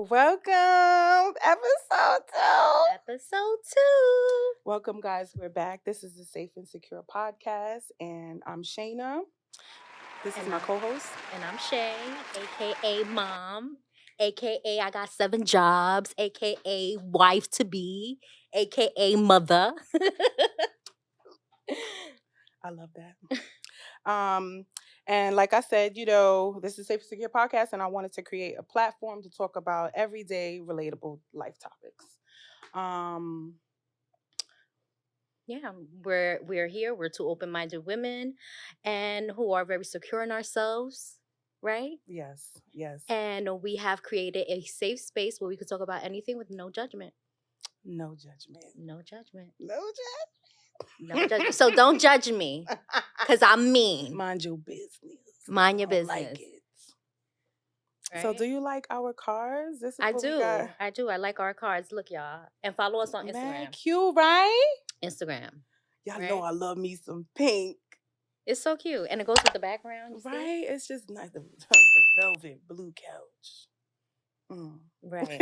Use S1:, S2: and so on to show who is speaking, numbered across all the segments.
S1: Welcome, episode 2.
S2: Episode 2.
S1: Welcome, guys. We're back. This is the Safe and Secure podcast, and I'm Shayna. This is my co-host.
S2: And I'm Shay, a.k.a. Mom, a.k.a. I got 7 jobs, a.k.a. wife to be, a.k.a. mother.
S1: I love that. And like I said, this is Safe and Secure podcast, and I wanted to create a platform to talk about everyday, relatable life topics.
S2: Yeah, we're here. We're two open-minded women and who are very secure in ourselves, right?
S1: Yes.
S2: And we have created a safe space where we could talk about anything with no judgment.
S1: No judgment.
S2: No judgment.
S1: No judgment.
S2: No judgment. So don't judge me, because I'm mean.
S1: Mind your business.
S2: Mind your
S1: I
S2: business.
S1: like it.
S2: Right?
S1: So do you like our cars? This is
S2: I
S1: what we
S2: do.
S1: got.
S2: I do. I like our cards. Look, y'all. And follow us on
S1: Man,
S2: Instagram.
S1: cute, right?
S2: Instagram.
S1: Y'all
S2: Right?
S1: know I love me some pink.
S2: It's so cute. And it goes with the background. You see?
S1: Right? It's just nice. The velvet blue couch.
S2: Right.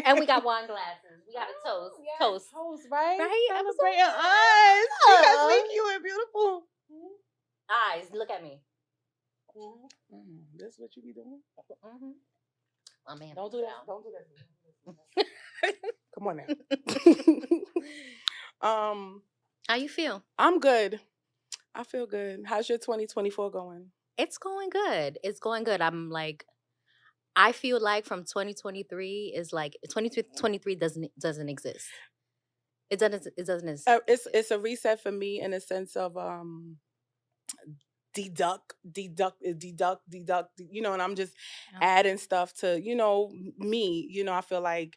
S2: And we got wine glasses. We got a toast.
S1: Yes,
S2: Toast.
S1: toast, right?
S2: Right?
S1: Celebrating us. Because
S2: Aw.
S1: we cute and beautiful.
S2: Eyes. Look at me.
S1: This is what you be doing?
S2: Mm-hmm. Oh, man.
S1: Don't do that. Don't do that. Come on now.
S2: How you feel?
S1: I'm good. I feel good. How's your 2024 going?
S2: It's going good. It's going good. I feel like from 2023 is like 2023 doesn't exist. It doesn't exist.
S1: It's a reset for me in a sense of deduct, and I'm just adding stuff to, me. I feel like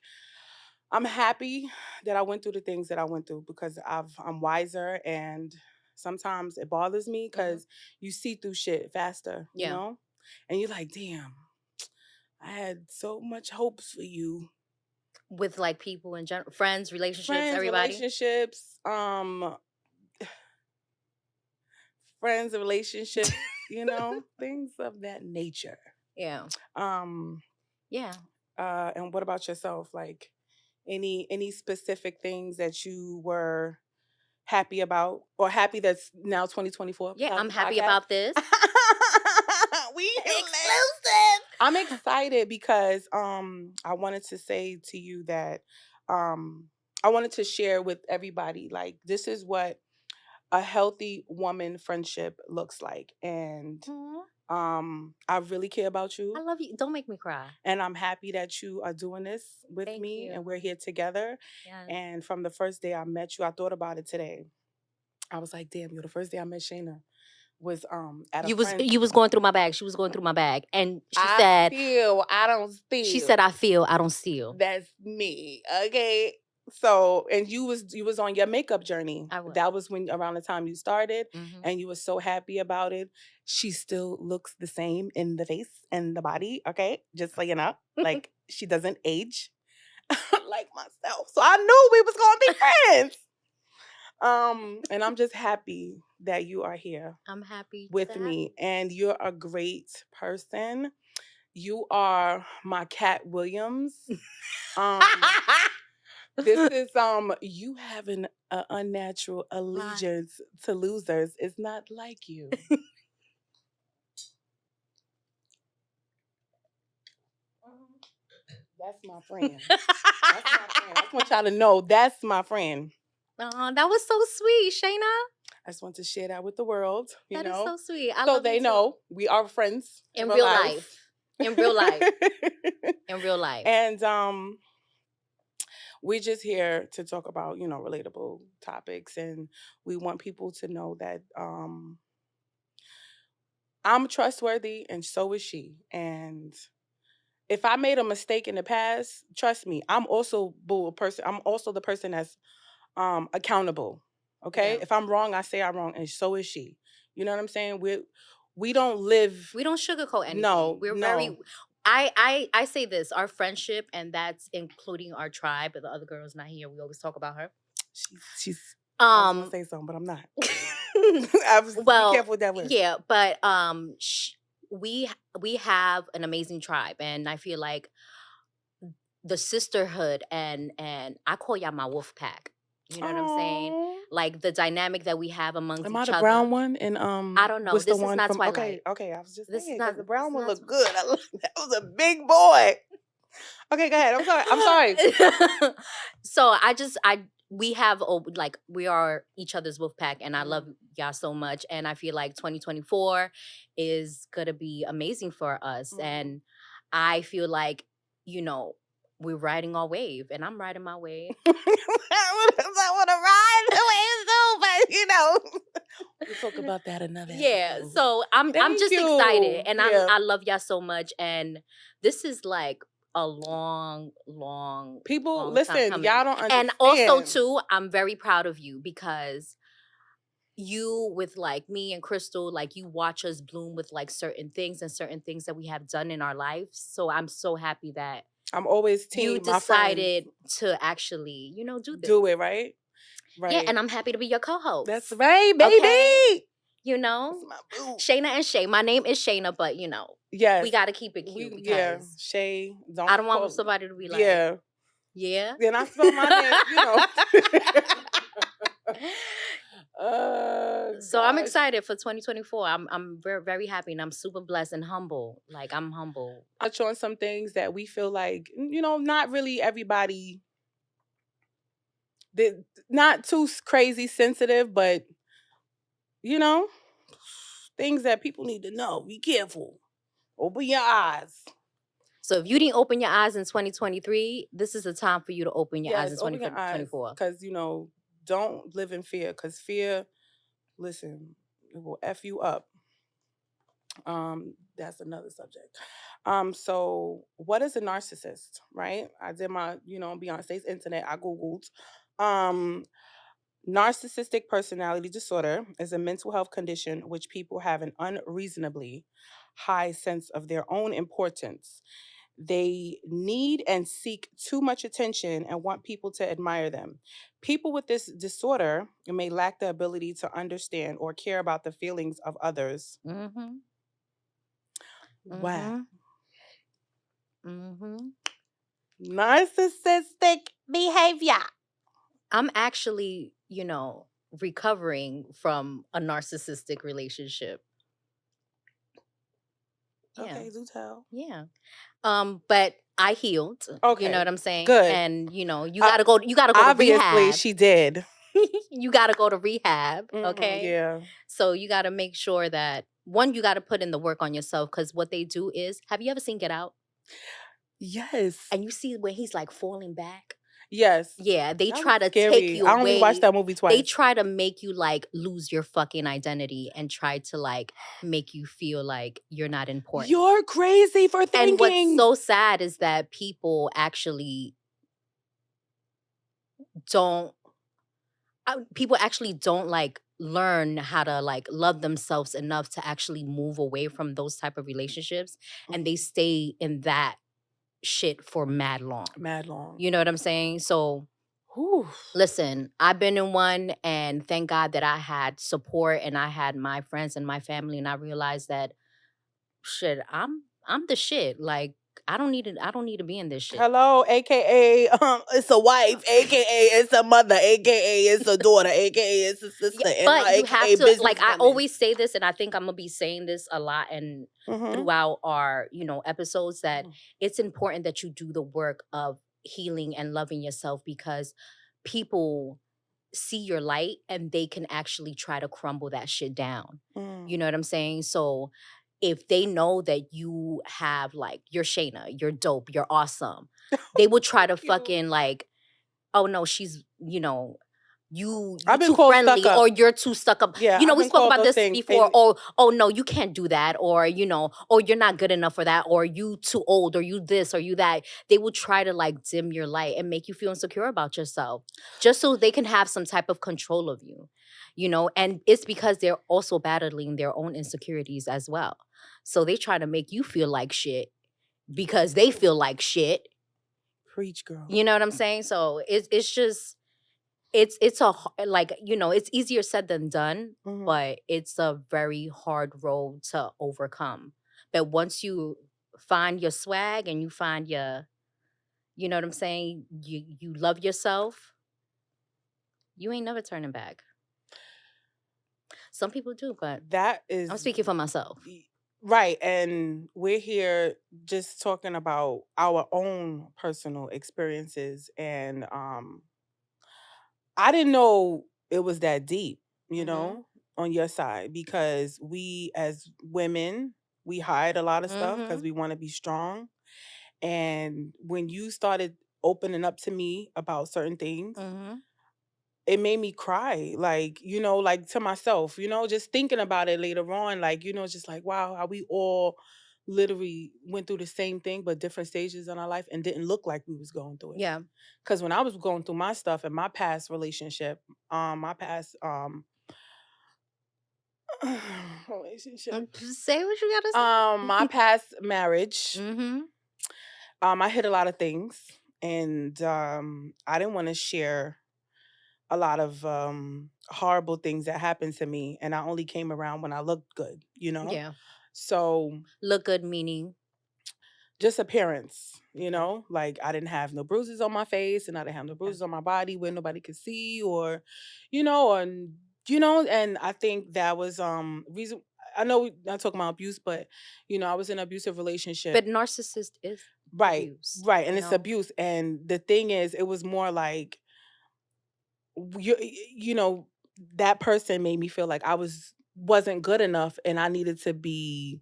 S1: I'm happy that I went through the things that I went through because I'm wiser, and sometimes it bothers me because you see through shit faster, you know? And you're like, damn, I had so much hopes for you.
S2: With like people in general, friends, everybody.
S1: Relationships, friends and relationships, things of that nature.
S2: Yeah.
S1: Yeah. And what about yourself? Like any specific things that you were happy about or happy that's now 2024?
S2: Yeah, I'm happy about this.
S1: We
S2: exclusive.
S1: I'm excited because I wanted to say to you that I wanted to share with everybody, like, this is what a healthy woman friendship looks like. And I really care about you.
S2: I love you. Don't make me cry.
S1: And I'm happy that you are doing this with
S2: Thank
S1: me
S2: you.
S1: and we're here together.
S2: Yes.
S1: And from the first day I met you, I thought about it today. I was like, damn, the first day I met Shayna was at a friend.
S2: You was going through my bag. She was going through my bag. And she
S1: I
S2: said,
S1: feel, I don't steal.
S2: She said, I feel, I don't steal.
S1: That's me. Okay. So, and you was on your makeup journey.
S2: I was.
S1: That was around the time you started,
S2: Mhm.
S1: and you were so happy about it. She still looks the same in the face and the body. Okay, just so you know, like she doesn't age like myself. So I knew we was gonna be friends. And I'm just happy that you are here.
S2: I'm happy
S1: with me, and you're a great person. You are my Cat Williams. This is you have an unnatural allegiance to losers. It's not like you. That's my friend. That's my friend. I just want y'all to know that's my friend.
S2: Oh, that was so sweet, Shayna.
S1: I just want to share that with the world.
S2: That is so sweet.
S1: So they know we are friends
S2: in real life. In real life. In real life.
S1: And we're just here to talk about, relatable topics, and we want people to know that I'm trustworthy and so is she. And if I made a mistake in the past, trust me, I'm also the person that's accountable. Okay?
S2: Yeah.
S1: If I'm wrong, I say I'm wrong, and so is she. You know what I'm saying? We don't
S2: sugarcoat anything.
S1: No,
S2: we're
S1: no.
S2: very I say this, our friendship, and that's including our tribe, but the other girl's not here. We always talk about her.
S1: She's I was gonna say something, but I'm not. Be careful with that word.
S2: Yeah, but we have an amazing tribe, and I feel like the sisterhood, and I call y'all my wolf pack. You know what I'm saying?
S1: Oh.
S2: Like the dynamic that we have amongst
S1: Am I
S2: each
S1: the
S2: other.
S1: brown one? And
S2: I don't know.
S1: what's the
S2: This is
S1: one
S2: not
S1: from?
S2: Twilight.
S1: Okay, okay. I was just
S2: This is
S1: thinking
S2: not.
S1: because the
S2: This
S1: brown
S2: is
S1: one
S2: not.
S1: looked good. That was a big boy. Okay, go ahead. I'm sorry. I'm sorry.
S2: So we have like we are each other's wolf pack, and I love y'all so much, and I feel like 2024 is gonna be amazing for us, and I feel like, you know, we're riding our wave, and I'm riding my wave.
S1: I want to ride the wave too, but we'll talk about that another
S2: Yeah,
S1: episode.
S2: so I'm
S1: Thank
S2: just excited,
S1: you.
S2: and
S1: Yeah.
S2: I love y'all so much, and this is like a long, long,
S1: People,
S2: long time
S1: listen,
S2: coming.
S1: y'all don't
S2: And also
S1: understand.
S2: too, I'm very proud of you because you, with like me and Crystal, like you watch us bloom with like certain things and certain things that we have done in our lives. So I'm so happy that
S1: I'm always
S2: you
S1: team, my friends.
S2: decided to actually, do this.
S1: Do it, right?
S2: Yeah,
S1: Right.
S2: and I'm happy to be your co-host.
S1: That's right, baby.
S2: Okay?
S1: That's my boo.
S2: Shayna and Shay. My name is Shayna, but
S1: Yes.
S2: we gotta keep it cute because
S1: yeah, Shay.
S2: I don't want somebody to be like,
S1: yeah.
S2: Yeah.
S1: Then I spell my name,
S2: So I'm
S1: gosh.
S2: excited for 2024. I'm very, very happy, and I'm super blessed and humble. Like I'm humble.
S1: Touch on some things that we feel like, not really everybody, not too crazy sensitive, but things that people need to know. Be careful. Open your eyes.
S2: So if you didn't open your eyes in 2023, this is the time for you to open your eyes in
S1: Open your eyes.
S2: 2024.
S1: Because, don't live in fear. Because fear, listen, it will F you up. That's another subject. So what is a narcissist, right? I did my, Beyonce's internet. I Googled. Narcissistic personality disorder is a mental health condition which people have an unreasonably high sense of their own importance. They need and seek too much attention and want people to admire them. People with this disorder may lack the ability to understand or care about the feelings of others.
S2: Mm-hmm.
S1: Wow.
S2: Mm-hmm.
S1: Narcissistic behavior.
S2: I'm actually, recovering from a narcissistic relationship.
S1: Okay, do tell.
S2: Yeah. But I healed.
S1: Okay.
S2: You know what I'm saying?
S1: Good.
S2: And you gotta go to
S1: obviously,
S2: rehab.
S1: she did.
S2: You gotta go to rehab. Okay.
S1: Yeah.
S2: So you gotta make sure that one, you gotta put in the work on yourself, because what they do is, have you ever seen Get Out?
S1: Yes.
S2: And you see when he's like falling back?
S1: Yes.
S2: Yeah, they
S1: That
S2: try
S1: was
S2: to
S1: scary.
S2: take you
S1: I only
S2: away.
S1: watched that movie twice.
S2: They try to make you like lose your fucking identity and try to like make you feel like you're not important.
S1: You're crazy for thinking.
S2: And what's so sad is that people actually don't like learn how to like love themselves enough to actually move away from those type of relationships, and they stay in that shit for mad long. You know what I'm saying? So listen, I've been in one, and thank God that I had support and I had my friends and my family, and I realized that shit, I'm the shit. Like I don't need to be in this shit.
S1: Hello, aka it's a wife, aka it's a mother, aka it's a daughter, aka it's a sister.
S2: Yeah, but you have to, like, I always say this, and I think I'm gonna be saying this a lot and throughout our episodes, that it's important that you do the work of healing and loving yourself, because people see your light and they can actually try to crumble that shit down. You know what I'm saying? So if they know that you have like, you're Shayna, you're dope, you're awesome, they will try to fucking like, oh no, she's you're too friendly, or you're too stuck up.
S1: Yeah,
S2: we spoke about this before. Oh no, you can't do that, or or you're not good enough for that, or you too old, or you this, or you that. They will try to like dim your light and make you feel insecure about yourself, just so they can have some type of control of you. And it's because they're also battling their own insecurities as well. So they try to make you feel like shit because they feel like shit.
S1: Preach, girl.
S2: You know what I'm saying? So it's just, it's a, like, it's easier said than done, but it's a very hard road to overcome. But once you find your swag and you find your You know what I'm saying? You love yourself. You ain't never turning back. Some people do, but
S1: That
S2: I'm
S1: is
S2: speaking for myself.
S1: right. And we're here just talking about our own personal experiences. And I didn't know it was that deep,
S2: Mhm.
S1: on your side, because we as women, we hide a lot of stuff because
S2: Mhm.
S1: we want to be strong. And when you started opening up to me about certain things,
S2: Mhm.
S1: it made me cry, like, like to myself, just thinking about it later on, like, just like, wow, how we all literally went through the same thing, but different stages in our life and didn't look like we was going through it.
S2: Yeah.
S1: Because when I was going through my stuff in my past relationship, my past relationship,
S2: Say what you gotta
S1: my
S2: say.
S1: past marriage,
S2: Mhm.
S1: I hid a lot of things, and I didn't want to share a lot of horrible things that happened to me, and I only came around when I looked good.
S2: Yeah.
S1: So
S2: Look good meaning.
S1: just appearance,
S2: Okay.
S1: like I didn't have no bruises on my face and I didn't have no
S2: Okay.
S1: bruises on my body where nobody could see, or and and I think that was reason. I know we're not talking about abuse, but I was in an abusive relationship.
S2: But narcissist is
S1: Right,
S2: abuse,
S1: right, and
S2: you
S1: it's
S2: know?
S1: abuse, and the thing is, it was more like you, that person made me feel like wasn't good enough, and I needed to be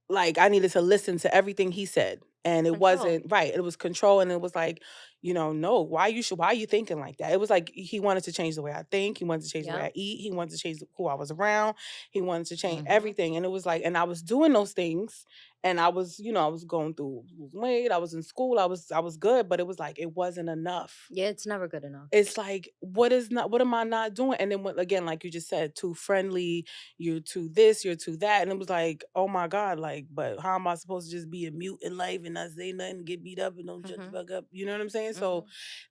S1: like, I needed to listen to everything he said, and it
S2: Control.
S1: wasn't right. It was control, and it was like, no, why are you thinking like that? It was like he wanted to change the way I think. He wanted to change the way
S2: Yep.
S1: I eat. He wanted to change who I was around. He wanted to change
S2: Mhm.
S1: everything, and it was like, and I was doing those things, and I was, I was going through losing weight. I was in school. I was good, but it was like it wasn't enough.
S2: Yeah, it's never good enough.
S1: It's like, what am I not doing? And then again, like you just said, too friendly, you're too this, you're too that. And it was like, oh my God, like, but how am I supposed to just be a mute in life and not say nothing, get beat up and don't shut the
S2: Mhm.
S1: fuck up? You know what I'm saying? So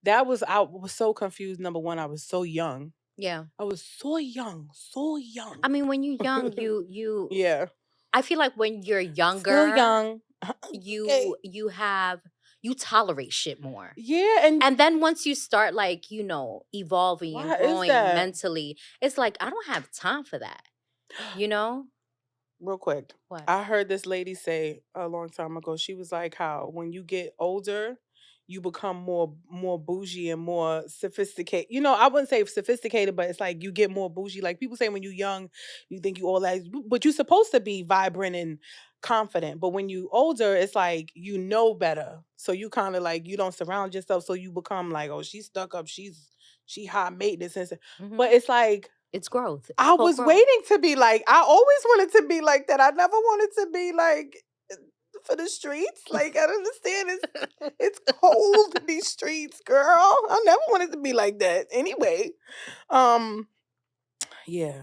S2: Mhm.
S1: I was so confused. Number one, I was so young.
S2: Yeah.
S1: I was so young, so young.
S2: I mean, when you're young, you
S1: Yeah.
S2: I feel like when you're
S1: Still
S2: younger,
S1: young. Okay.
S2: you tolerate shit more.
S1: Yeah. And
S2: And then once you start like, evolving and
S1: why is
S2: growing
S1: that?
S2: mentally, it's like I don't have time for that. You know?
S1: Real quick.
S2: What?
S1: I heard this lady say a long time ago. She was like, how when you get older, you become more bougie and more sophisticated. I wouldn't say sophisticated, but it's like you get more bougie. Like people say when you're young, you think you all that, but you're supposed to be vibrant and confident. But when you older, it's like you know better. So you kind of like you don't surround yourself. So you become like, oh, she's stuck up. She high maintenance. But
S2: Mhm.
S1: it's like
S2: It's growth. It's
S1: I
S2: called
S1: was
S2: growth.
S1: waiting to be like, I always wanted to be like that. I never wanted to be like for the streets. Like I don't understand. It's cold in these streets, girl. I never wanted to be like that. Anyway, um, yeah.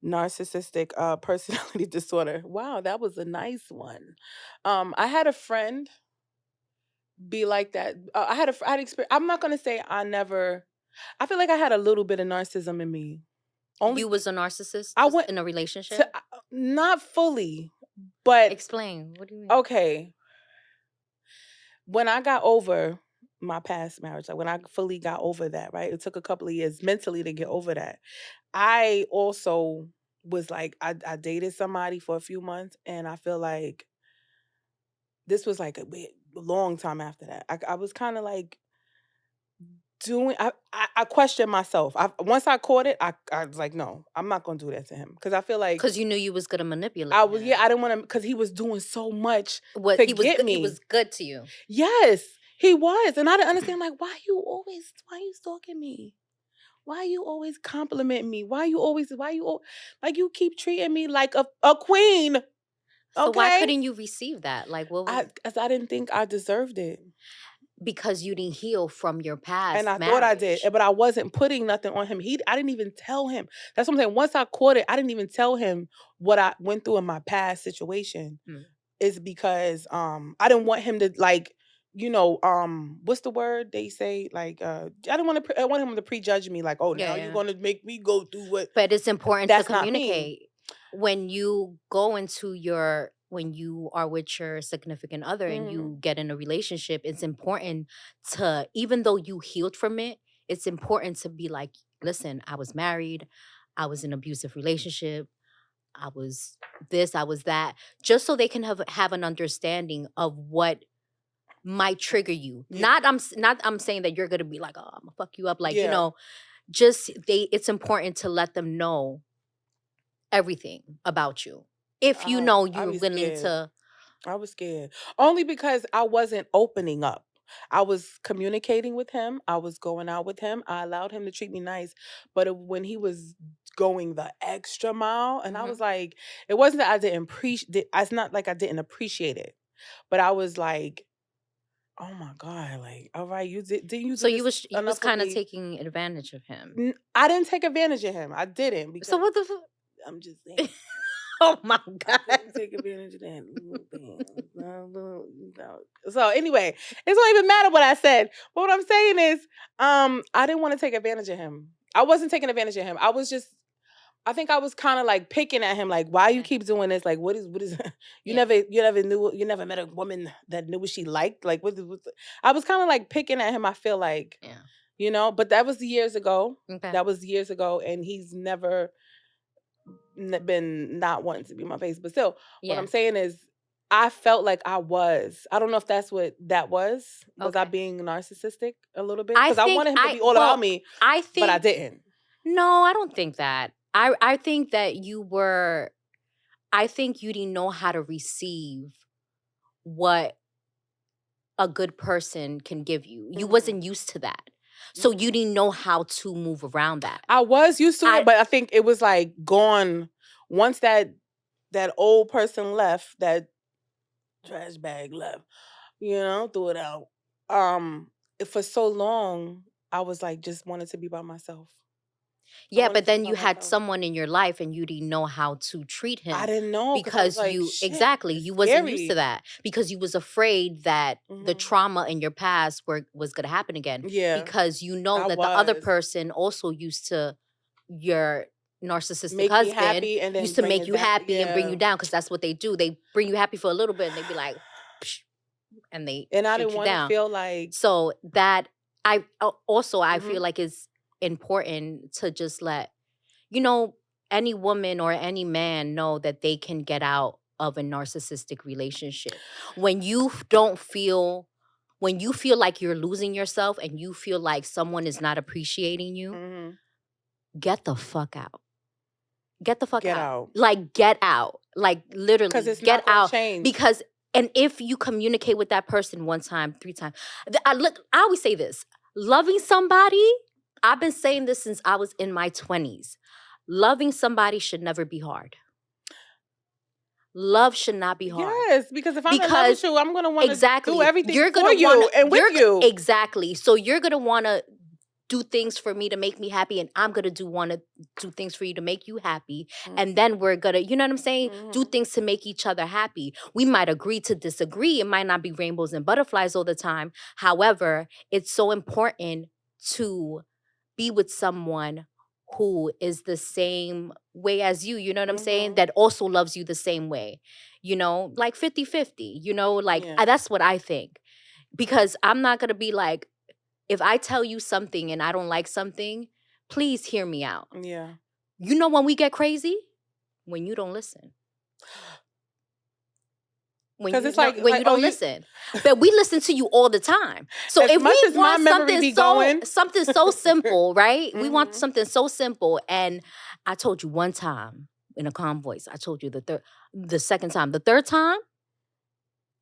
S1: Narcissistic personality disorder. Wow, that was a nice one. I had a friend be like that. I had experience. I'm not gonna say I never. I feel like I had a little bit of narcissism in me.
S2: You
S1: Only
S2: was a narcissist
S1: I
S2: just
S1: went
S2: in a relationship?
S1: to not fully, but
S2: Explain. What do you mean?
S1: okay. When I got over my past marriage, like when I fully got over that, right? It took a couple of years mentally to get over that. I also was like, I dated somebody for a few months, and I feel like this was like a long time after that. I was kind of like doing. I questioned myself. Once I caught it, I was like, no, I'm not gonna do that to him because I feel like
S2: Because you knew you was gonna manipulate
S1: I was. Yeah,
S2: him.
S1: I didn't want to because he was doing so much
S2: What
S1: to
S2: he was
S1: get
S2: good he
S1: me.
S2: was good to you.
S1: Yes, he was. And I didn't understand, like, why you stalking me? Why you always compliment me? Like you keep treating me like a queen,
S2: So why
S1: okay?
S2: couldn't you receive that? Like what was
S1: Cause I didn't think I deserved it.
S2: because you didn't heal from your
S1: And
S2: past
S1: I thought I did,
S2: marriage.
S1: but I wasn't putting nothing on him. I didn't even tell him. That's what I'm saying. Once I caught it, I didn't even tell him what I went through in my past situation.
S2: Mm.
S1: Is because I didn't want him to like what's the word they say, like I didn't want to I want him to prejudge me, like, oh,
S2: Yeah,
S1: now you're
S2: yeah.
S1: going to make me go through what.
S2: But it's important to
S1: That's not me.
S2: communicate when you go into your when you are with your significant other and you get in a relationship, it's important to, even though you healed from it, it's important to be like, listen, I was married, I was in an abusive relationship, I was this, I was that, just so they can have an understanding of what might trigger you.
S1: Yeah.
S2: Not I'm saying that you're gonna be like, oh, I'm gonna fuck you up. Like,
S1: Yeah.
S2: just it's important to let them know everything about you. If you know
S1: I
S2: you're
S1: be
S2: willing
S1: scared.
S2: to.
S1: I was scared. Only because I wasn't opening up. I was communicating with him. I was going out with him. I allowed him to treat me nice. But when he was going the extra mile, and I was like, it wasn't that I didn't appreciate. It's not like I didn't appreciate it, but I was like, oh my god, like, all right, didn't you
S2: So
S1: do
S2: you
S1: this
S2: was
S1: enough for
S2: kind of
S1: me?
S2: taking advantage of him.
S1: I didn't take advantage of him. I didn't
S2: So
S1: because
S2: what the fuck?
S1: I'm just saying.
S2: Oh my
S1: I
S2: god.
S1: didn't take advantage of that little thing. No. So anyway, it don't even matter what I said. But what I'm saying is, I didn't want to take advantage of him. I wasn't taking advantage of him. I think I was kind of like picking at him, like, why you keep doing this? Like, what is
S2: Yeah.
S1: you never met a woman that knew what she liked? Like, I was kind of like picking at him, I feel like,
S2: Yeah.
S1: but that was years ago.
S2: Okay.
S1: That was years ago, and he's never been not wanting to be in my face. But still, what I'm
S2: Yeah.
S1: saying is, I felt like I was. I don't know if that's what that was. Was I
S2: Okay.
S1: being narcissistic a little bit?
S2: I
S1: Because I
S2: think
S1: wanted him to be all about me,
S2: I
S1: but I
S2: think
S1: didn't.
S2: no, I don't think that. I think that you were. I think you didn't know how to receive what a good person can give you. You wasn't used to that. So you didn't know how to move around that.
S1: I was used to it, but I think it was like gone once that old person left, that trash bag left, threw it out. For so long, I was like just wanted to be by myself. I
S2: Yeah,
S1: wanted
S2: but
S1: to be
S2: then
S1: by
S2: you had
S1: myself.
S2: someone in your life and you didn't know how to treat
S1: I
S2: him
S1: didn't know because I was
S2: because
S1: like,
S2: you
S1: shit,
S2: exactly,
S1: it's
S2: you wasn't used to
S1: scary.
S2: that because you was afraid that the
S1: Mhm.
S2: trauma in your past was going to happen again
S1: Yeah,
S2: because you know
S1: I
S2: that the other
S1: was.
S2: person also used to your narcissistic
S1: Make me
S2: husband
S1: happy and then
S2: used to
S1: bring
S2: make
S1: it
S2: you
S1: down.
S2: happy and bring you
S1: Yeah.
S2: down because that's what they do. They bring you happy for a little bit and they be like "Psh," and they
S1: And I
S2: shoot
S1: didn't
S2: you
S1: want to
S2: down.
S1: feel like
S2: So that I feel
S1: Mhm.
S2: like is important to just let you know any woman or any man know that they can get out of a narcissistic relationship. When you don't feel when you feel like you're losing yourself and you feel like someone is not appreciating you,
S1: Mhm.
S2: get the fuck out. Get the fuck
S1: Get
S2: out.
S1: out.
S2: Like get out. Like
S1: Because
S2: literally
S1: it's
S2: get
S1: not going to
S2: out
S1: change.
S2: because and if you communicate with that person one time, three times. I always say this. Loving somebody, I've been saying this since I was in my 20s. Loving somebody should never be hard. Love should not be hard.
S1: Yes, because if I'm in love with
S2: Because
S1: you, I'm going to want to do
S2: exactly,
S1: everything
S2: you're
S1: for
S2: gonna want
S1: you
S2: to.
S1: and with you.
S2: Exactly. So you're gonna want to do things for me to make me happy, and I'm gonna want to do things for you to make you happy, and then we're gonna, you know what I'm saying? Do
S1: Mhm.
S2: things to make each other happy. We might agree to disagree. It might not be rainbows and butterflies all the time. However, it's so important to be with someone who is the same way as you know what I'm saying,
S1: Mhm.
S2: that also loves you the same way, like 50-50, like
S1: Yeah.
S2: that's what I think. Because I'm not going to be like, if I tell you something and I don't like something, please hear me out.
S1: Yeah.
S2: When we get crazy, when you don't listen. When
S1: Cuz
S2: you
S1: it's
S2: not when
S1: like
S2: you
S1: oh
S2: don't
S1: you
S2: listen. But we listen to you all the time. So
S1: as
S2: if
S1: much
S2: we
S1: as my
S2: want
S1: memory be going.
S2: something so simple, right? We want
S1: Mhm.
S2: something so simple. And I told you one time in a calm voice. I told you the second time. The third time,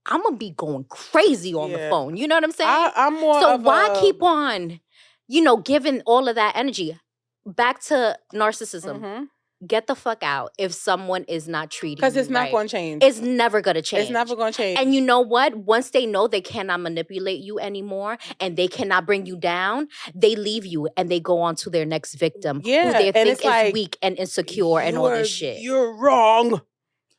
S2: I'm gonna be going crazy on the
S1: Yeah.
S2: phone. You know what I'm saying?
S1: I'm more
S2: So
S1: of
S2: why
S1: a
S2: keep on, giving all of that energy back to narcissism?
S1: Mhm.
S2: Get the fuck out if someone is not treating
S1: Cuz
S2: you
S1: it's not
S2: right.
S1: going to change.
S2: It's never going to
S1: It's never
S2: change.
S1: going to
S2: And you
S1: change.
S2: know what? Once they know they cannot manipulate you anymore and they cannot bring you down, they leave you and they go on to their next victim who
S1: Yeah,
S2: they
S1: and
S2: think
S1: it's
S2: is
S1: like
S2: weak and insecure and all this shit.
S1: you're wrong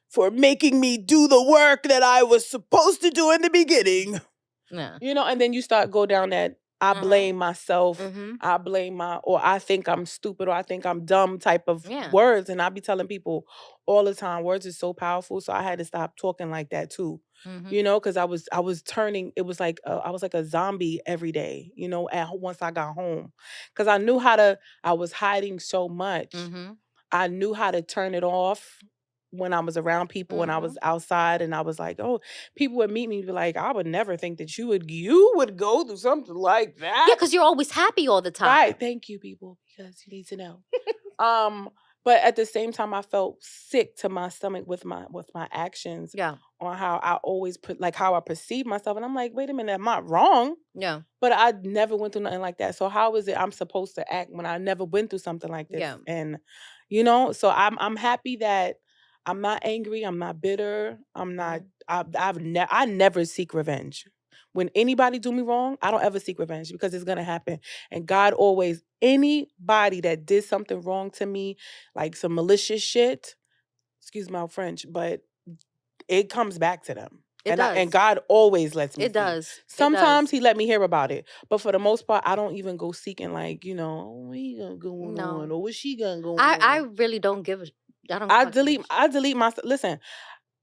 S1: for making me do the work that I was supposed to do in the beginning.
S2: Yeah.
S1: And then you go down that I blame myself. I blame or I think I'm stupid, or I think I'm dumb type of words. And I be telling people all the time, words are so powerful. So I had to stop talking like that too. Because I was turning, it was like I was like a zombie every day, once I got home. Because I was hiding so much. I knew how to turn it off when I was around people and I was outside, and I was like, oh, people would meet me and be like, I would never think that you would go through something like that.
S2: Yeah, because you're always happy all the time.
S1: Right. Thank you, people, because you need to know. But at the same time, I felt sick to my stomach with my actions.
S2: Yeah.
S1: On how I always how I perceive myself. And I'm like, wait a minute, I'm not wrong.
S2: Yeah.
S1: But I never went through nothing like that. So how is it I'm supposed to act when I never went through something like this?
S2: Yeah.
S1: And so I'm happy that I'm not angry. I'm not bitter. I'm not. I never seek revenge. When anybody do me wrong, I don't ever seek revenge because it's gonna happen. And God always, anybody that did something wrong to me, like some malicious shit, excuse my French, but it comes back to them. And God always lets me.
S2: It does.
S1: Sometimes He let me hear about it, but for the most part, I don't even go seeking what he gonna go on or what she gonna go on.
S2: I really don't give a.
S1: I delete myself. Listen,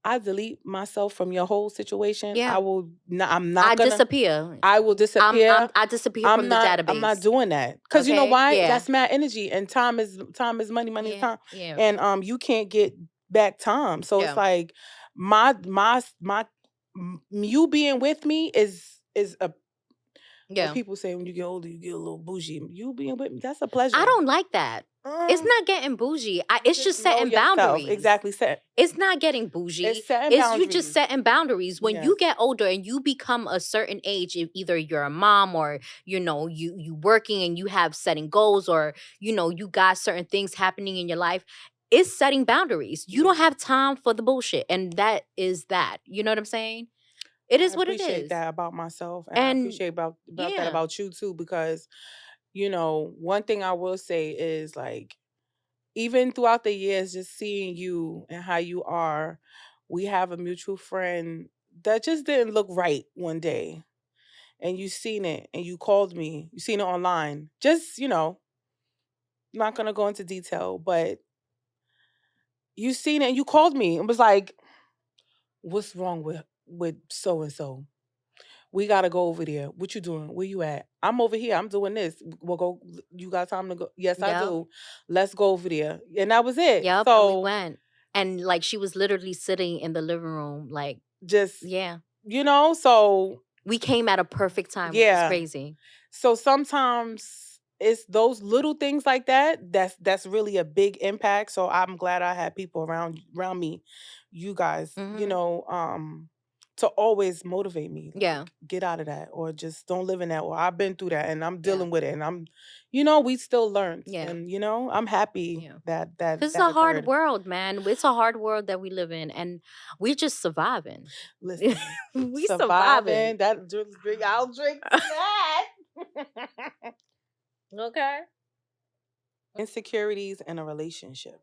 S1: I delete myself from your whole situation.
S2: Yeah.
S1: I will not. I'm not.
S2: I disappear.
S1: I will disappear.
S2: I disappear from the database.
S1: I'm not doing that because you know why? Yeah. That's mad energy, and time is money. Money is time.
S2: Yeah.
S1: And you can't get back time. So it's like my you being with me is a. Yeah. People say when you get older, you get a little bougie. You being with me, that's a pleasure.
S2: I don't like that. It's not getting bougie. It's just setting boundaries.
S1: Exactly.
S2: It's not getting bougie.
S1: It's setting boundaries.
S2: You just setting boundaries. When you get older and you become a certain age, if either you're a mom or you working and you have setting goals, or you got certain things happening in your life, it's setting boundaries. You don't have time for the bullshit, and that is that. You know what I'm saying? It is what it is.
S1: I appreciate that about myself, and I appreciate that about you too, because one thing I will say is like, even throughout the years, just seeing you and how you are, we have a mutual friend that just didn't look right one day, and you seen it, and you called me. You seen it online. Just not gonna go into detail, but you seen it and you called me and was like, "What's wrong with so and so? We gotta go over there. What you doing? Where you at? I'm over here. I'm doing this. We'll go. You got time to go? Yes, I do. Let's go over there." And that was it.
S2: Yep.
S1: So
S2: and we went, and like she was literally sitting in the living room, like
S1: just
S2: yeah.
S1: So
S2: we came at a perfect time. Yeah, which is crazy.
S1: So sometimes it's those little things like that's really a big impact. So I'm glad I had people around me, you guys, to always motivate me.
S2: Yeah.
S1: Get out of that, or just don't live in that, or I've been through that and I'm dealing with it, and I'm we still learned.
S2: Yeah.
S1: And I'm happy that
S2: it's a hard world, man. It's a hard world that we live in, and we're just surviving.
S1: Listen,
S2: we surviving.
S1: I'll drink that.
S2: Okay.
S1: Insecurities in a relationship.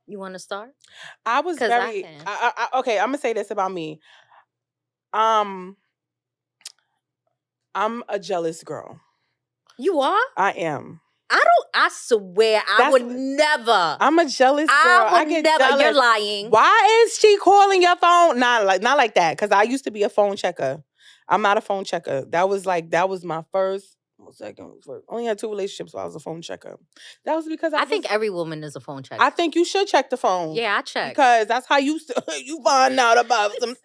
S2: You want to start?
S1: I was very okay. I'm gonna say this about me. I'm a jealous girl.
S2: You are?
S1: I am.
S2: I swear I would never.
S1: I'm a jealous girl.
S2: I would never. Jealous. You're lying.
S1: Why is she calling your phone? Not like that. Because I used to be a phone checker. I'm not a phone checker. That was my first. Only had 2 relationships, so I was a phone checker. That was because
S2: I think every woman is a phone checker.
S1: I think you should check the phone.
S2: Yeah, I check.
S1: Because that's how you find out about some.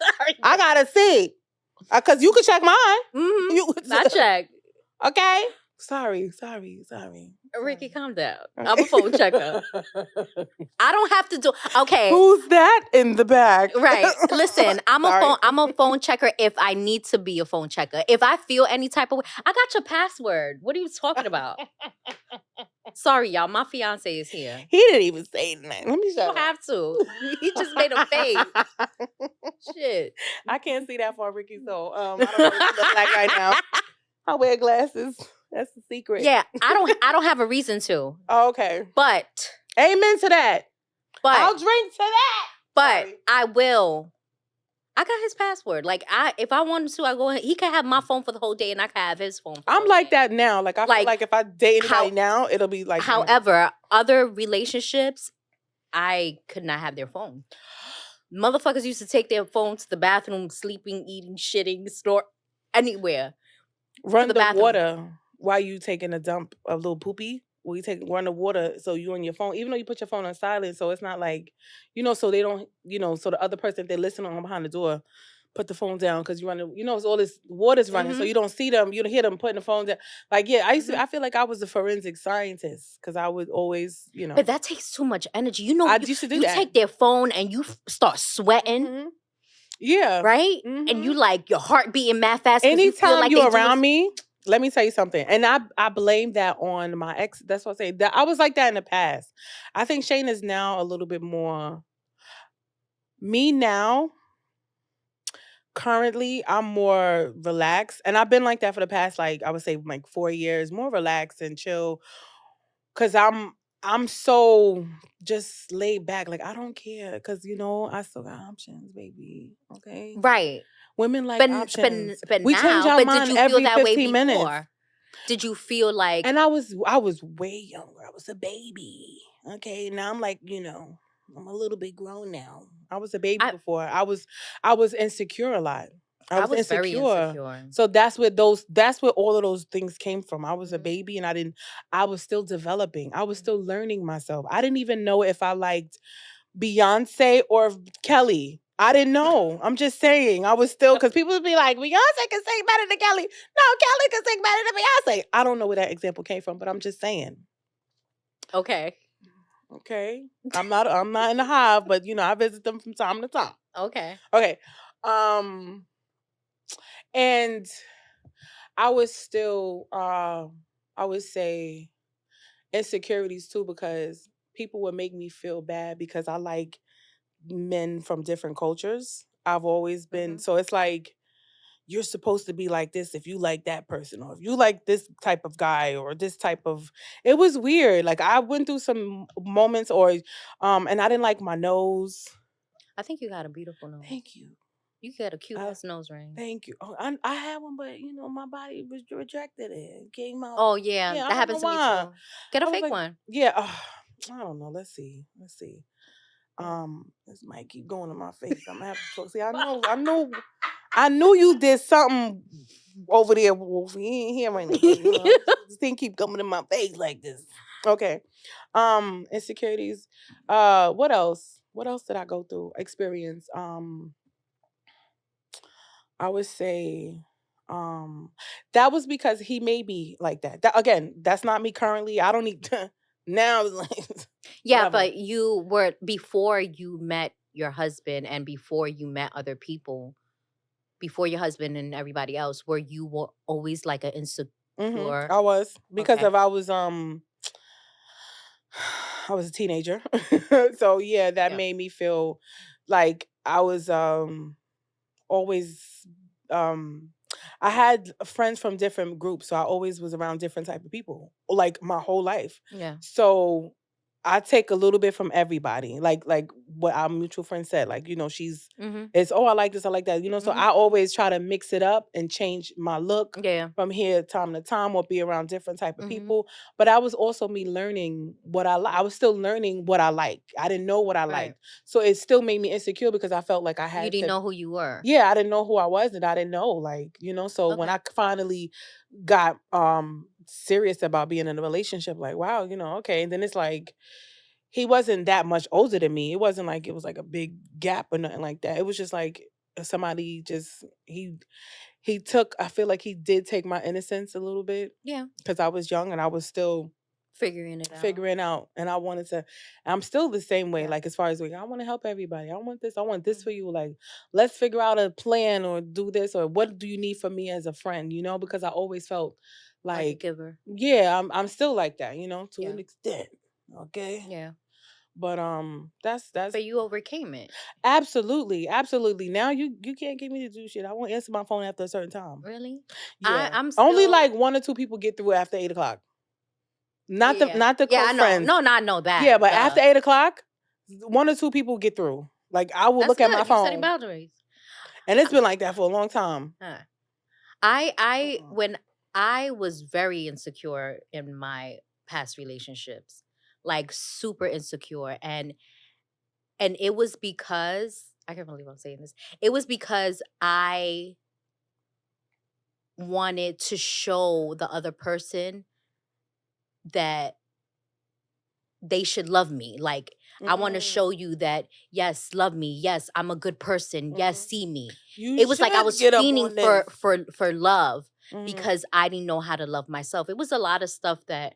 S1: I gotta see. Because you can check mine.
S2: Mm-hmm. I check.
S1: Okay. Sorry.
S2: Ricky, calm down. I'm a phone checker. I don't have to do. Okay.
S1: Who's that in the back?
S2: Right. Listen, I'm a phone checker if I need to be a phone checker. If I feel any type of way, I got your password. What are you talking about? Sorry, y'all. My fiance is here.
S1: He didn't even say that. Let me show you.
S2: You have to. He just made a face. Shit.
S1: I can't see that far, Ricky. So I don't know what you look like right now. I wear glasses. That's the secret.
S2: Yeah, I don't have a reason to.
S1: Oh, okay.
S2: But
S1: amen to that.
S2: But
S1: I'll drink to that.
S2: But sorry. I I got his password. Like if I wanted to, I go ahead. He could have my phone for the whole day, and I could have his phone for the
S1: I'm
S2: whole
S1: like
S2: day.
S1: that now. Like I feel
S2: Like
S1: like if I date
S2: how,
S1: anybody now, it'll be like.
S2: however, other relationships, I could not have their phone. Motherfuckers used to take their phone to the bathroom, sleeping, eating, shitting, store anywhere.
S1: Run
S2: the
S1: the
S2: bathroom.
S1: water while you taking a dump, a little poopy. Will you run the water so you on your phone, even though you put your phone on silent, so it's not like, so they don't, so the other person, if they're listening on behind the door, put the phone down because you run, it's all this water's running, so you don't see them, you don't hear them putting the phone down. Like, yeah, I feel like I was a forensic scientist because I would always,
S2: But that takes too much energy.
S1: I used to do
S2: you
S1: that.
S2: take their phone and you start sweating.
S1: Mm-hmm. Yeah.
S2: Right?
S1: Mm-hmm.
S2: And you like your heart beating mad fast.
S1: Anytime you're around me, let me tell you something. And I blame that on my ex. That's what I say. That I was like that in the past. I think Shane is now a little bit more me now. Currently, I'm more relaxed. And I've been like that for the past, like, I would say like 4 years, more relaxed and chill. Cause I'm so just laid back. Like I don't care. Cause I still got options, baby. Okay.
S2: Right.
S1: Women like options.
S2: But
S1: We change our mind every 15 minutes.
S2: Did you feel like?
S1: And I was way younger. I was a baby. Okay, now I'm like, I'm a little bit grown now. I was a baby before. I was insecure a lot. I was insecure.
S2: Very insecure.
S1: So that's where all of those things came from. I was a baby and I was still developing. I was still learning myself. I didn't even know if I liked Beyonce or Kelly. I didn't know. I'm just saying. I was still, because people would be like, Beyonce can sing better than Kelly. No, Kelly can sing better than Beyonce. I don't know where that example came from, but I'm just saying.
S2: Okay.
S1: I'm not in the hive, but I visit them from time to time.
S2: Okay.
S1: And I was still I would say insecurities too, because people would make me feel bad because I like men from different cultures. I've always been, so it's like you're supposed to be like this if you like that person, or if you like this type of guy, or this type of, it was weird. Like I went through some moments, or and I didn't like my nose.
S2: I think you got a beautiful nose.
S1: Thank you.
S2: You got a cute ass nose ring.
S1: Thank you. Oh, I had one, but my body rejected it. It came out.
S2: Oh yeah, that happens to me too. Get a fake one.
S1: Yeah. I don't know. Let's see. This might keep going in my face. I'm gonna have to talk. See, I knew you did something over there, Wolf. You ain't here right now. This thing keep coming in my face like this. Okay. Insecurities. What else? What else did I go through? Experience. I would say that was because he made me like that. Again, that's not me currently. I don't need to now.
S2: Yeah,
S1: whatever.
S2: but you were, before you met your husband and before you met other people, before your husband and everybody else, were you always like an insecure?
S1: Mm-hmm. I was, because of I was a teenager. So yeah, that made me feel like I was always I had friends from different groups, so I always was around different type of people, like my whole life.
S2: Yeah.
S1: So I take a little bit from everybody, like what our mutual friend said, like she's it's I like this, I like that, so I always try to mix it up and change my look from here time to time, or be around different type of people. But I was also me learning what I like. I was still learning what I like. I didn't know what I liked, so it still made me insecure because I felt like I had.
S2: You didn't know who you were.
S1: Yeah, I didn't know who I was, and I didn't know, like So when I finally got serious about being in a relationship, like wow, okay, and then it's like he wasn't that much older than me. It wasn't like it was like a big gap or nothing like that. It was just like somebody just he took. I feel like he did take my innocence a little bit.
S2: Yeah,
S1: because I was young and I was still
S2: figuring it
S1: out, and I wanted to. I'm still the same way. Like as far as I want to help everybody. I want this for you. Like let's figure out a plan or do this, or what do you need from me as a friend? Because I always felt like
S2: a giver.
S1: Yeah, I'm still like that. To an extent. Okay.
S2: Yeah.
S1: But that's.
S2: But you overcame it.
S1: Absolutely. Now you can't get me to do shit. I won't answer my phone after a certain time.
S2: Really?
S1: Yeah.
S2: I'm still...
S1: only like 1 or 2 people get through after 8:00. Not the close friends.
S2: No, I know that.
S1: Yeah, but after 8:00, 1 or 2 people get through. Like I will look at my phone.
S2: You're setting boundaries.
S1: And it's been like that for a long time.
S2: When I was very insecure in my past relationships, like super insecure, and it was because I can't believe I'm saying this. It was because I wanted to show the other person that they should love me. Like, I want to show you that, yes, love me. Yes, I'm a good person. Yes, see me.
S1: You
S2: It was like I
S1: should
S2: was
S1: get up
S2: fiending
S1: on this.
S2: for love because I didn't know how to love myself. It was a lot of stuff that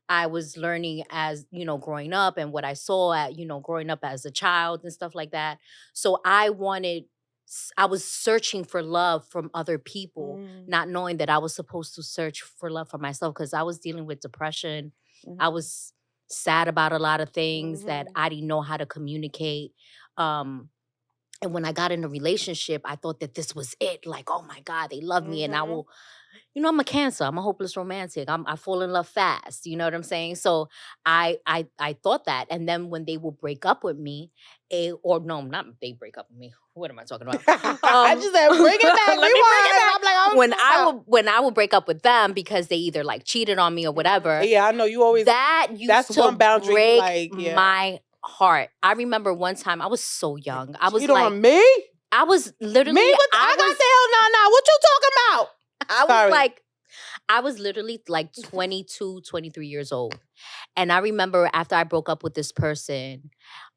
S2: I was learning as, growing up, and what I saw at, growing up as a child and stuff like that. So I was searching for love from other people, not knowing that I was supposed to search for love for myself, because I was dealing with depression. I was sad about a lot of things that I didn't know how to communicate. And when I got in a relationship, I thought that this was it. Like, oh my God, they love me, and I will. I'm a Cancer. I'm a hopeless romantic. I fall in love fast. You know what I'm saying? So I thought that, and then when they will break up with me, or no, not they break up with me. What am I talking about?
S1: I just said bring it back.
S2: Let me bring it back.
S1: I'm like,
S2: when I will break up with them because they either like cheated on me or whatever.
S1: Yeah, I know you always.
S2: That's
S1: to one boundary
S2: break my heart. I remember one time I was so young. I was
S1: cheat
S2: like,
S1: on me.
S2: I was literally.
S1: Me? I got the hell no. What you talking about?
S2: I was literally like 22, 23 years old. And I remember after I broke up with this person,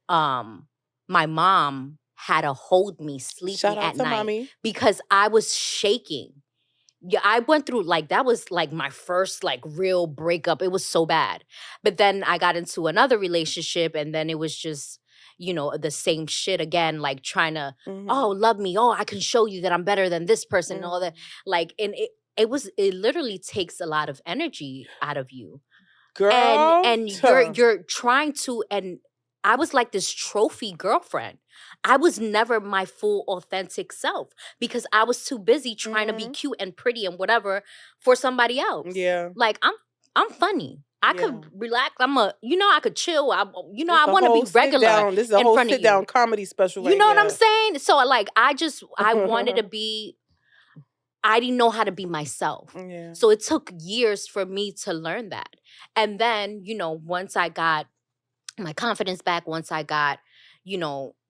S2: my mom had to hold me sleeping at night
S1: mommy.
S2: because I was shaking. Yeah, I went through that was like my first real breakup. It was so bad. But then I got into another relationship, and then it was just, the same shit again, like trying to, oh, love me. Oh, I can show you that I'm better than this person and all that. And it literally takes a lot of energy out of you.
S1: Girl.
S2: And you're trying to, and I was like this trophy girlfriend. I was never my full authentic self because I was too busy trying to be cute and pretty and whatever for somebody else.
S1: Yeah.
S2: Like I'm funny. I could relax. I could chill. I want to be regular.
S1: This is a whole sit down comedy special.
S2: You know what I'm saying? So I wanted to be. I didn't know how to be myself.
S1: Yeah.
S2: So it took years for me to learn that. And then, once I got my confidence back, once I got,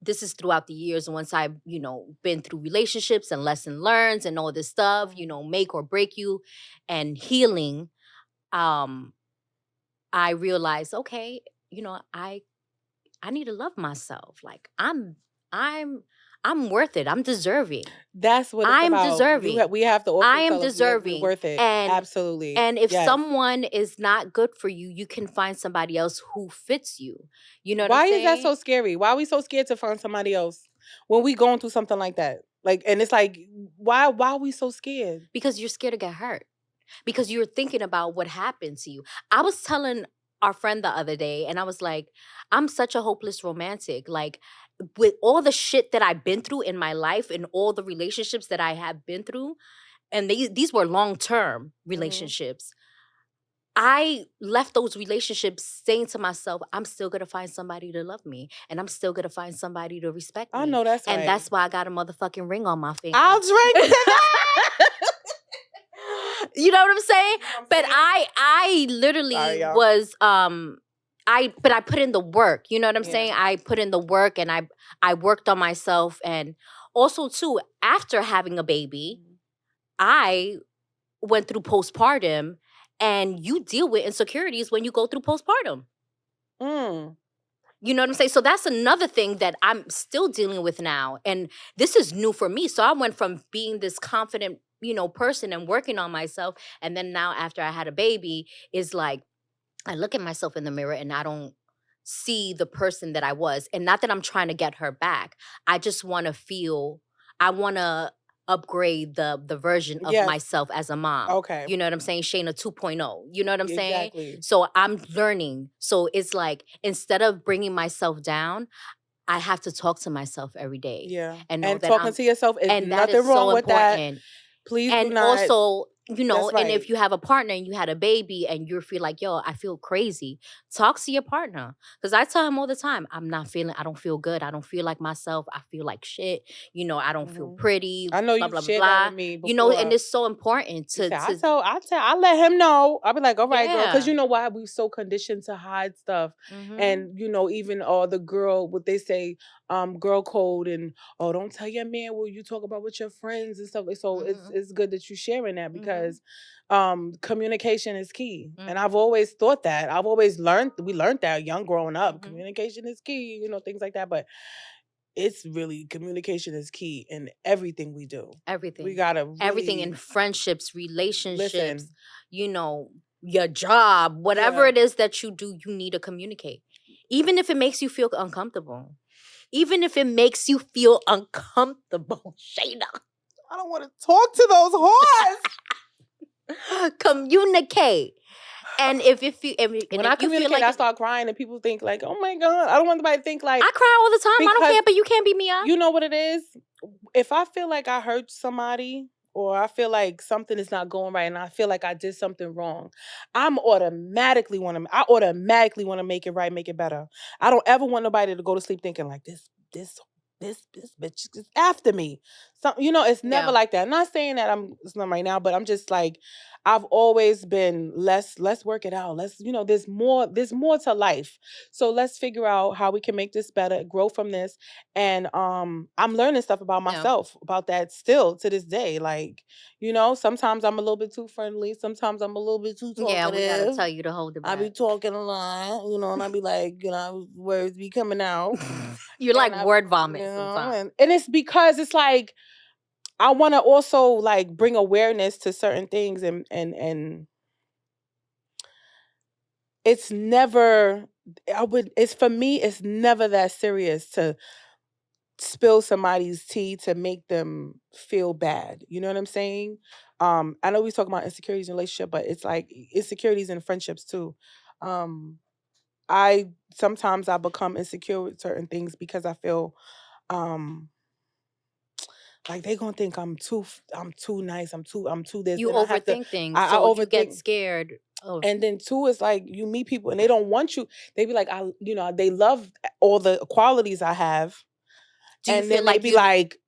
S2: this is throughout the years, once I've, been through relationships and lesson learned and all this stuff, make or break you and healing, I realized, okay, I need to love myself. Like I'm worth it. I'm deserving.
S1: That's what it's about.
S2: Deserving.
S1: We have to also
S2: I am deserving.
S1: We're worth it.
S2: And,
S1: absolutely.
S2: And if someone is not good for you, you can find somebody else who fits you. You know what I'm saying?
S1: Why is that so scary? Why are we so scared to find somebody else when we going through something like that? And it's like, why are we so scared?
S2: Because you're scared to get hurt. Because you're thinking about what happened to you. I was telling our friend the other day, and I was like, I'm such a hopeless romantic. Like, with all the shit that I've been through in my life and all the relationships that I have been through, and these were long-term relationships, I left those relationships saying to myself, I'm still going to find somebody to love me, and I'm still going to find somebody to respect me.
S1: I know that's right.
S2: And that's why I got a motherfucking ring on my finger.
S1: I'll drink to that!
S2: You know what I'm saying? But I literally was I put in the work. You know what I'm saying? I put in the work, and I worked on myself. And also too, after having a baby, I went through postpartum, and you deal with insecurities when you go through postpartum. You know what I'm saying? So that's another thing that I'm still dealing with now. And this is new for me. So I went from being this confident, person and working on myself. And then now after I had a baby, is like, I look at myself in the mirror and I don't see the person that I was. And not that I'm trying to get her back. I just want to I want to upgrade the version of myself as a mom.
S1: Okay.
S2: You know what I'm saying? Shayna 2.0. You know what I'm saying?
S1: Exactly.
S2: So I'm learning. So it's like, instead of bringing myself down, I have to talk to myself every day.
S1: Yeah.
S2: And know that
S1: talking to yourself is nothing wrong with that. Please
S2: and
S1: do not.
S2: Also,
S1: That's
S2: and if
S1: right.
S2: you have a partner and you had a baby and you feel like, yo, I feel crazy, talk to your partner. Because I tell him all the time, I don't feel good. I don't feel like myself. I feel like shit. I don't feel
S1: Mhm.
S2: pretty,
S1: I know
S2: blah,
S1: you
S2: blah, blah,
S1: shared that with
S2: blah.
S1: me
S2: And
S1: before.
S2: it's so important
S1: You said,
S2: to
S1: I let him know. I'll be like, all right, girl. Because
S2: yeah.
S1: you know why? We so conditioned to hide stuff.
S2: Mm-hmm.
S1: And, even all the girl, what they say, girl code and, oh, don't tell your man what you talk about with your friends and stuff. So it's
S2: Mm-hmm.
S1: it's good that you sharing that
S2: Mm-hmm.
S1: because communication is key. And
S2: Mm-hmm.
S1: I've always thought that. We learned that young growing up.
S2: Mm-hmm.
S1: Communication is key, things like that. But it's really communication is key in everything we do. We
S2: Everything.
S1: gotta
S2: Everything in
S1: really
S2: friendships, relationships,
S1: listen.
S2: your job, whatever
S1: Yeah.
S2: it is that you do, you need to communicate. Even if it makes you feel uncomfortable. Even if it makes you feel uncomfortable, Shayna.
S1: I don't want to talk to those whores.
S2: Communicate. And
S1: When
S2: if
S1: I
S2: you feel
S1: communicate,
S2: like
S1: I start crying and people think like, oh my God. I don't want anybody to think like
S2: I cry all the time, I don't
S1: because
S2: care, but you can't beat me up.
S1: you know what it is? If I feel like I hurt somebody or I feel like something is not going right and I feel like I did something wrong, I automatically want to make it right, make it better. I don't ever want nobody to go to sleep thinking like this bitch is after me. So, it's never
S2: Yeah.
S1: like that. I'm not saying that it's not right now, but I'm just like I've always been let's work it out. There's more to life. So let's figure out how we can make this better, grow from this. And I'm learning stuff about
S2: Yeah.
S1: myself about that still to this day. Like, sometimes I'm a little bit too friendly, sometimes I'm a little bit too
S2: Yeah, we gotta
S1: talkative.
S2: tell you to hold it
S1: I be
S2: back.
S1: talking a lot, and I be like, words be coming out.
S2: You're like
S1: And
S2: word vomit sometimes.
S1: and it's because it's like I want to also like bring awareness to certain things and it's never it's for me it's never that serious to spill somebody's tea to make them feel bad. You know what I'm saying? I know we talk about insecurities in relationship, but it's like insecurities in friendships too. Um I sometimes I become insecure with certain things because I feel um like they gonna think I'm too nice, I'm too this,
S2: You
S1: and I have to
S2: overthink things,
S1: I
S2: so you get
S1: overthink.
S2: scared of
S1: And then two is like you meet people and they don't want you. They be like, they love all the qualities I have,
S2: do you
S1: and
S2: feel
S1: then they
S2: like
S1: be
S2: you
S1: like,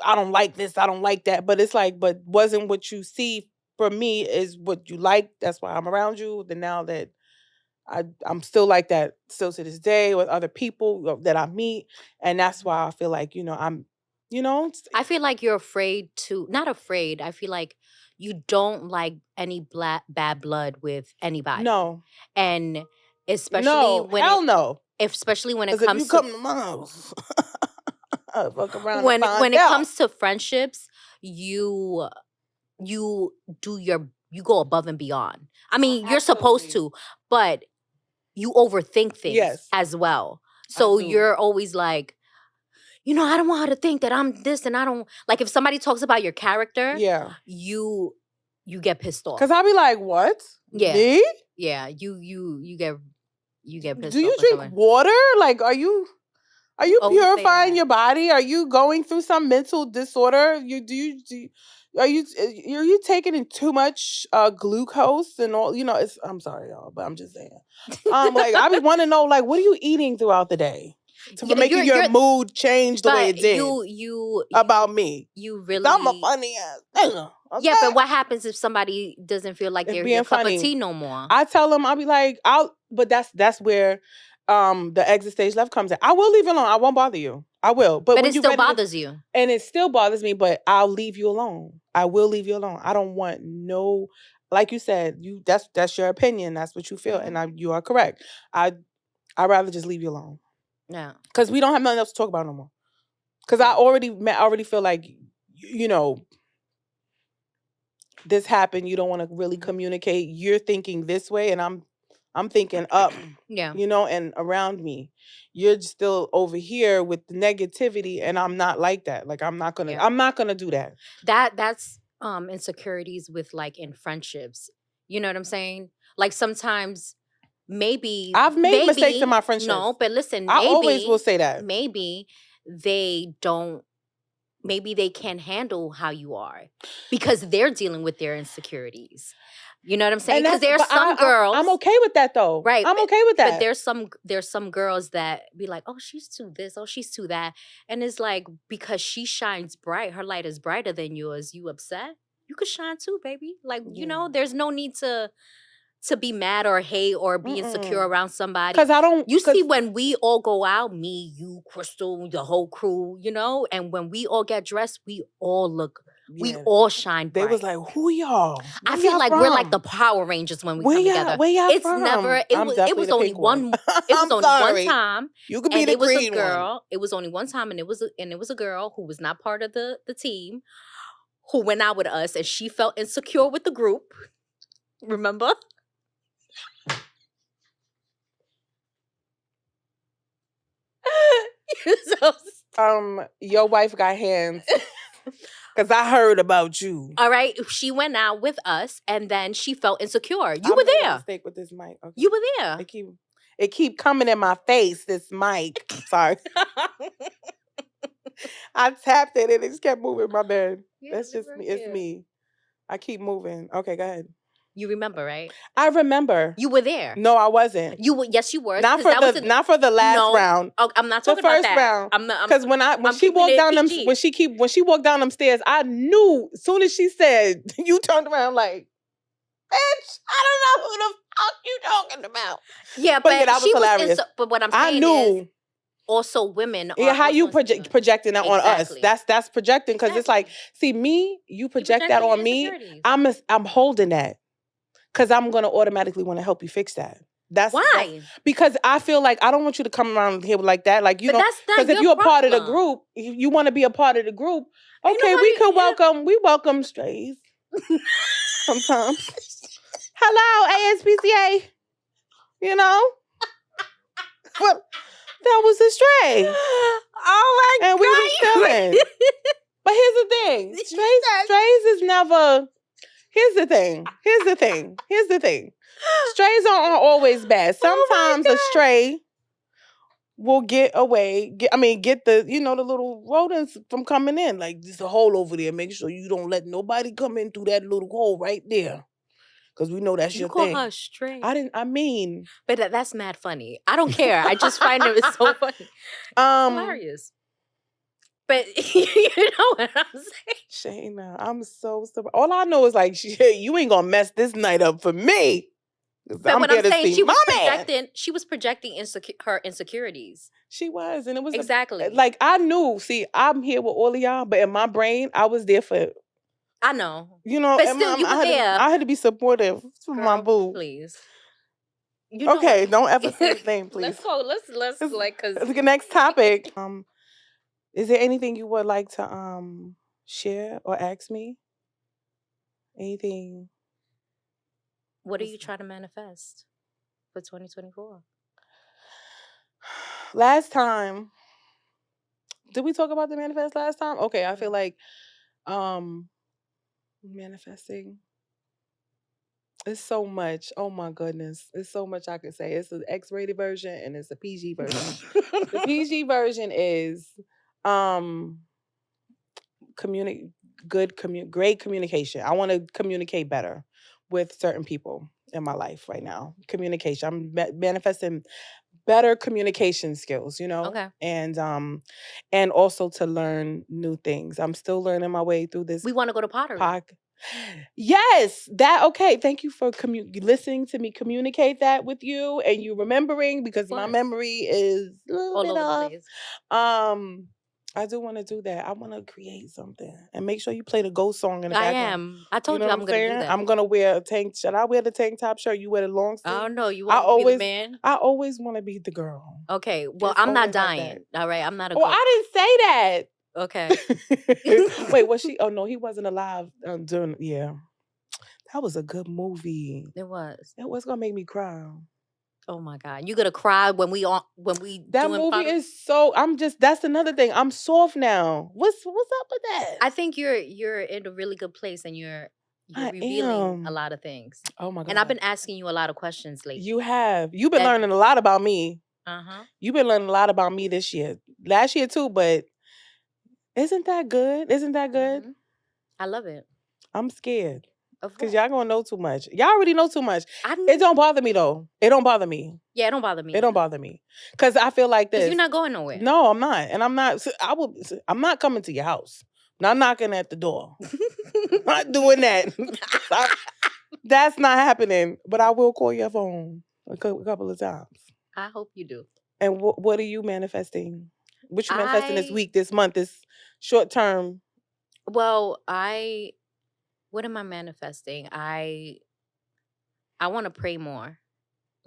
S1: I don't like this, I don't like that. But it's like, but wasn't what you see for me is what you like. That's why I'm around you. Then now that I'm still like that, still to this day with other people that I meet, and that's why I feel like I'm,
S2: I feel like you're afraid to not afraid. I feel like you don't like any bad blood with anybody.
S1: no,
S2: And especially
S1: no, hell no.
S2: especially when it
S1: Because if you
S2: comes to
S1: come to my house, I'll fuck around and
S2: when
S1: find
S2: it
S1: out.
S2: comes to friendships, you you go above and beyond. I mean, you're supposed
S1: Absolutely.
S2: to, but you overthink things
S1: Yes,
S2: as well.
S1: I
S2: So
S1: do.
S2: you're always like, I don't want her to think that I'm this and I don't like if somebody talks about your character,
S1: Yeah.
S2: you get pissed
S1: Cause
S2: off.
S1: I'll be like, what?
S2: Yeah.
S1: Me?
S2: Yeah. You get
S1: Do
S2: pissed
S1: you
S2: off or
S1: drink
S2: something.
S1: water? Like, are
S2: You
S1: you
S2: always say
S1: purifying
S2: that.
S1: your body? Are you going through some mental disorder? Are you taking in too much glucose and all? I'm sorry, y'all, but I'm just saying. Like I be want to know, like, what are you eating throughout the day to
S2: Yeah,
S1: making your
S2: you're
S1: mood change the way
S2: but
S1: it did about me?
S2: you
S1: 'Cause I'm a
S2: really
S1: funny ass nigga,
S2: yeah, but
S1: okay?
S2: what happens if somebody doesn't feel like
S1: If
S2: they're your
S1: being
S2: cup of
S1: funny,
S2: tea no more?
S1: I tell them, I'll be like, but that's where the exit stage left comes in. I will leave you alone. I won't bother you. I will. But
S2: But
S1: when
S2: it
S1: you're
S2: still
S1: ready to,
S2: bothers you.
S1: and it still bothers me, but I'll leave you alone. I will leave you alone. I don't want no, like you said, that's your opinion. That's what you feel.
S2: Hmm.
S1: And you are correct. I'd rather just leave you alone.
S2: Yeah.
S1: Because we don't have nothing else to talk about no more. Because I already feel like, you know, this happened, you don't want to really communicate. You're thinking this way and I'm thinking up,
S2: Yeah.
S1: and around me. You're still over here with the negativity and I'm not like that. Like
S2: Yeah.
S1: I'm not going to do that.
S2: That's insecurities with like in friendships. You know what I'm saying? Like sometimes
S1: I've made mistakes in my friendships.
S2: no, but listen,
S1: I always will say that.
S2: maybe they don't maybe they can't handle how you are because they're dealing with their insecurities. You know what I'm saying? Because there's some girls.
S1: I'm okay with that though.
S2: Right.
S1: I'm okay with that.
S2: But there's some girls that be like, oh, she's too this, oh, she's too that. And it's like, because she shines bright, her light is brighter than yours, you upset? You could shine too, baby. Like, you know, there's no need to be mad or hate or be insecure around somebody.
S1: Because I don't.
S2: You see, when we all go out, me, you, Crystal, the whole crew, you know, and when we all get dressed, we all look. We all shine bright.
S1: They was like, who y'all?
S2: I feel like we're like the Power Rangers when we come together.
S1: Where y'all
S2: it's
S1: from?
S2: never. It was only one. It was only one time.
S1: You could be the green
S2: girl.
S1: one.
S2: It was only one time, and it was a girl who was not part of the team, who went out with us, and she felt insecure with the group. Remember?
S1: Your wife got hands. Because I heard about you.
S2: All right. She went out with us and then she felt insecure. You were there.
S1: Mistake with this mic. Okay.
S2: You were there.
S1: It keep coming in my face, this mic. Sorry. I tapped it and it just kept moving my bed. Yeah, that's just me. It's me. I keep moving. Okay, go ahead.
S2: You remember, right?
S1: I remember.
S2: You were there.
S1: No, I wasn't.
S2: Yes, you were.
S1: Not for the last round.
S2: Oh, I'm not talking about that. The first round.
S1: Because when she walked down when she walked down them stairs, I knew as soon as she said, you turned around like, bitch, I don't know who the fuck you talking about.
S2: Yeah, but
S1: that was hilarious.
S2: But what I'm saying is, also women are
S1: how you projecting that on us. That's projecting because it's like, see me, you project that on me. I'm holding that. Because I'm going to automatically want to help you fix that.
S2: Why?
S1: Because I feel like I don't want you to come around here like that. Like, you know, because if you're a part of the group, you want to be a part of the group. Okay, we welcome strays. Sometimes. Hello, ASPCA. You know? Well, that was a stray.
S2: Oh my God.
S1: And we were chilling. But here's the thing. Strays is never... Here's the thing. Strays aren't always bad. Sometimes a stray will get away. Get the, the little rodents from coming in. Like, there's a hole over there. Make sure you don't let nobody come in through that little hole right there. Because we know that's your thing.
S2: You call her stray?
S1: But
S2: that's mad funny. I don't care. I just find it so funny. It's hilarious. But you know what I'm saying?
S1: Shayna, I'm so surprised. All I know is like, you ain't gonna mess this night up for me.
S2: But what I'm saying, she was projecting her insecurities.
S1: She was, and it was
S2: exactly
S1: like I knew. See, I'm here with all of y'all, but in my brain, I was there for.
S2: I know,
S1: you know,
S2: but still, you were there.
S1: I had to be supportive for my boo.
S2: Please.
S1: Okay, don't ever say his name, please.
S2: Let's go. Let's like, cause
S1: the next topic. Is there anything you would like to share or ask me? Anything?
S2: What are you trying to manifest for 2024?
S1: Last time, did we talk about the manifest last time? Okay, I feel like manifesting. It's so much. Oh my goodness. It's so much I could say. It's an X-rated version and it's a PG version. The PG version is great communication. I want to communicate better with certain people in my life right now. Communication. I'm manifesting better communication skills, you know?
S2: Okay.
S1: And also to learn new things. I'm still learning my way through this.
S2: We want to go to pottery.
S1: Yes, okay. Thank you for listening to me communicate that with you and you remembering because my memory is a little bit off. I do want to do that. I want to create something and make sure you play the ghost song in the background.
S2: I told you I'm going to do that.
S1: I'm going to wear a tank. Should I wear the tank top shirt? You wear the long sleeve?
S2: I don't know. You want to be the man?
S1: I always want to be the girl.
S2: Okay. Well, I'm not dying. All right. I'm not a girl.
S1: I didn't say that.
S2: Okay.
S1: Wait, was she? Oh, no, he wasn't alive during, yeah. That was a good movie.
S2: It was.
S1: It was going to make me cry.
S2: Oh my God. You're gonna cry when we
S1: that movie is so that's another thing. I'm soft now. What's up with that?
S2: I think you're in a really good place and you're revealing a lot of things.
S1: Oh my God.
S2: And I've been asking you a lot of questions lately.
S1: You have. You've been learning a lot about me.
S2: Uh-huh.
S1: You've been learning a lot about me this year. Last year too, but Isn't that good? Isn't that good?
S2: Mhm. I love it.
S1: I'm scared.
S2: Of
S1: Because
S2: what?
S1: y'all gonna know too much. Y'all already know too much.
S2: I
S1: It don't bother me though. It don't bother me.
S2: Yeah, it don't bother me.
S1: It don't bother me. Because I feel like
S2: Because
S1: this.
S2: you're not going nowhere.
S1: No, I'm not. And I'm not. I'm not coming to your house. I'm not knocking at the door. I'm not doing that. That's not happening. But I will call your phone a couple of times.
S2: I hope you do.
S1: And what are you manifesting? What you manifesting this week, this month, this short term?
S2: Well, what am I manifesting? I want to pray more.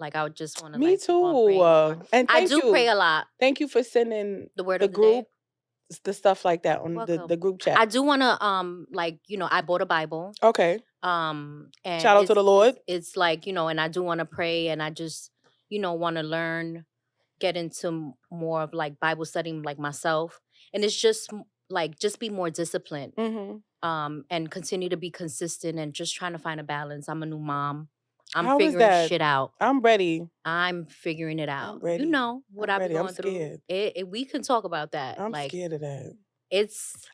S2: Like I would just want to.
S1: Me
S2: keep on praying
S1: too.
S2: more.
S1: And
S2: I do pray a lot.
S1: Thank you for sending
S2: the word
S1: the
S2: of
S1: group,
S2: the
S1: the stuff like that on
S2: Welcome.
S1: the group chat.
S2: I do want to I bought a Bible.
S1: Okay.
S2: And
S1: shout out to the Lord.
S2: It's like, and I do want to pray, and I just, want to learn, get into more of like Bible studying like myself. And it's just like, just be more disciplined. And continue to be consistent and just trying to find a balance. I'm a new mom. I'm figuring shit out.
S1: I'm ready.
S2: I'm figuring it out.
S1: I'm ready.
S2: You know what I've been going
S1: I'm scared.
S2: through. We can talk about that.
S1: I'm scared of that.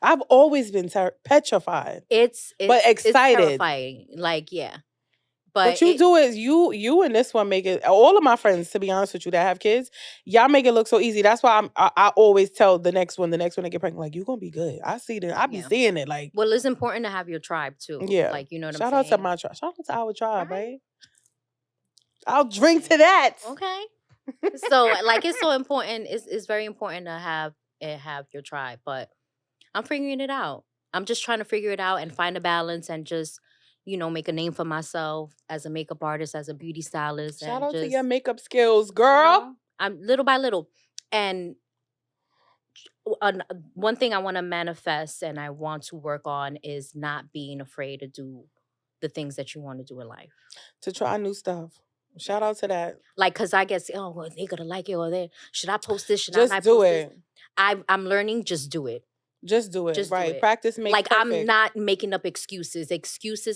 S2: I've
S1: always been petrified. But excited.
S2: It's terrifying. Like, yeah.
S1: But you do it. You and this one make it. All of my friends, to be honest with you, that have kids, y'all make it look so easy. That's why I always tell the next one they get pregnant, like, you gonna be good. I see that. I be seeing it. Like,
S2: well, it's important to have your tribe too.
S1: Yeah.
S2: Like, you know what
S1: Shout
S2: I'm saying.
S1: Shout out to my tribe. Shout out to our tribe, right? I'll drink to that.
S2: Okay. So, like, it's so important. It's very important to have your tribe. But I'm figuring it out. I'm just trying to figure it out and find a balance and just, make a name for myself as a makeup artist, as a beauty stylist.
S1: Shout out to your makeup skills, girl.
S2: I'm little by little. And one thing I want to manifest and I want to work on is not being afraid to do the things that you want to do in life.
S1: To try new stuff. Shout out to that.
S2: Like, because I guess, oh, well, they're going to like it, or should I post this? Should
S1: just
S2: I
S1: do
S2: post
S1: it.
S2: this? I'm learning, just do it.
S1: Just do it.
S2: Just
S1: right.
S2: Do it.
S1: Practice makes perfect.
S2: I'm not making up excuses.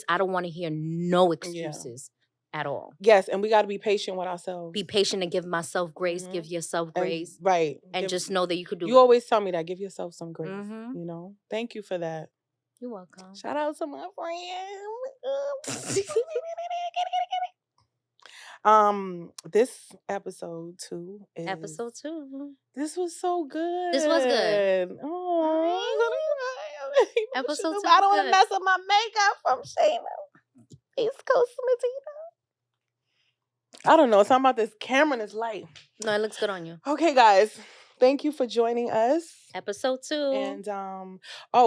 S2: I don't want to hear no excuses at all.
S1: Yes, and we got to be patient with ourselves.
S2: Be patient and give myself grace. Give yourself grace.
S1: Right.
S2: And just know that you could do it.
S1: You always tell me that. Give yourself some grace. You know? Thank you for that.
S2: You're welcome.
S1: Shout out to my friend. This episode 2 is...
S2: Episode 2.
S1: This was so good.
S2: This was good.
S1: Oh,
S2: episode 2.
S1: I don't want to mess up my makeup from Shayna. East Coast Medina. I don't know. Something about this camera and this light.
S2: No, it looks good on you.
S1: Okay, guys. Thank you for joining us.
S2: Episode 2.
S1: And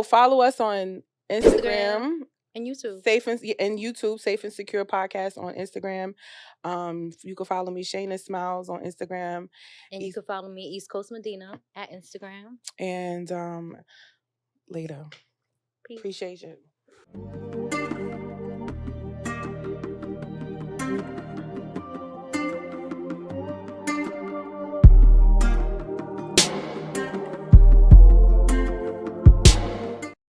S1: follow us on Instagram
S2: and YouTube.
S1: YouTube, Safe and Secure Podcast on Instagram. You can follow me, Shaynasmiles, on Instagram.
S2: And you can follow me, East Coast Medina, at Instagram.
S1: And later.
S2: Peace.
S1: Appreciate you.